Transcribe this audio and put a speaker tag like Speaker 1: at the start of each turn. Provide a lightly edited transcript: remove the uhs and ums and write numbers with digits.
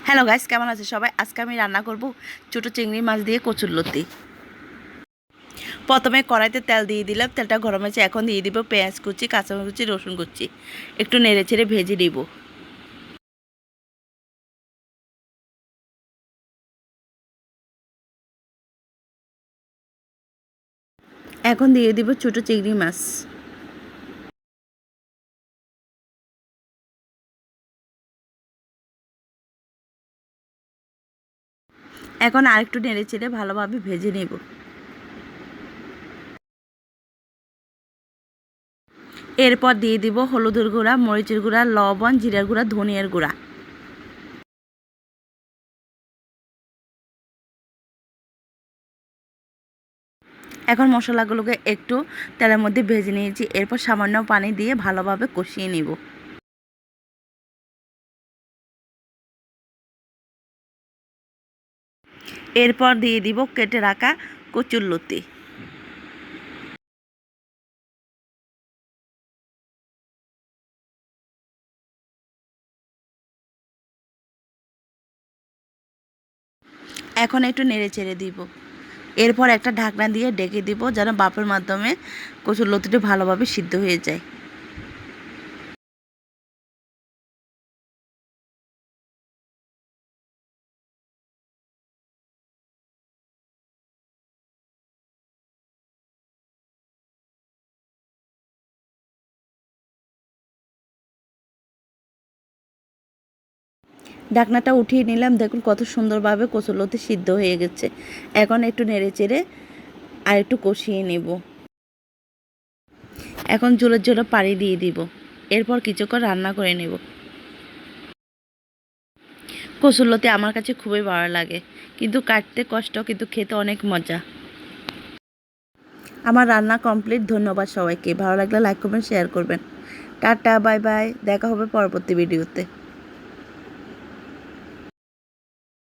Speaker 1: Hello guys, কেমন আছে সবাই? আজকে আমি রান্না করব ছোটো চিংড়ি মাছ দিয়ে কচুরলতি। প্রথমে কড়াইতে তেল দিয়ে দিলাম, তেলটা গরম হয়েছে। এখন দিয়ে দিব পেঁয়াজ কুচি, কাঁচামরিচ কুচি, রসুন কুচি। একটু নেড়ে চেড়ে ভেজে দিব। এখন দিয়ে দিব ছোটো চিংড়ি মাছ। এখন আরেকটু নেড়ে চেড়ে ভালোভাবে ভেজে নেব। এরপর দিয়ে দিব হলুদের গুঁড়া, মরিচের গুঁড়া, লবণ, জিরার গুঁড়া, ধনিয়ার গুঁড়া। এখন মশলাগুলোকে একটু তেলের মধ্যে ভেজে নিয়েছি। এরপর সামান্য পানি দিয়ে ভালোভাবে কষিয়ে নেব। এরপর দিয়ে দিব কেটে রাখা কচুরলতি। এখন একটু নেড়ে চেড়ে দিব। এরপর একটা ঢাকনা দিয়ে ঢেকে দিব, যেন বাপের মাধ্যমে কচুরলতিটি ভালোভাবে সিদ্ধ হয়ে যায়। ঢাকনাটা উঠিয়ে নিলাম, দেখুন কত সুন্দরভাবে কচুরলতি সিদ্ধ হয়ে গেছে। এখন একটু নেড়ে চেড়ে আর একটু কষিয়ে নেব। এখন ঝোলের জন্য পানি দিয়ে দিব। এরপর কিছুক্ষণ রান্না করে নেব। কচুরলতি আমার কাছে খুবই ভালো লাগে, কিন্তু কাটতে কষ্ট, কিন্তু খেতে অনেক মজা। আমার রান্না কমপ্লিট। ধন্যবাদ সবাইকে। ভালো লাগলে লাইক করবেন, শেয়ার করবেন। Tata, bye bye. দেখা হবে পরবর্তী ভিডিওতে।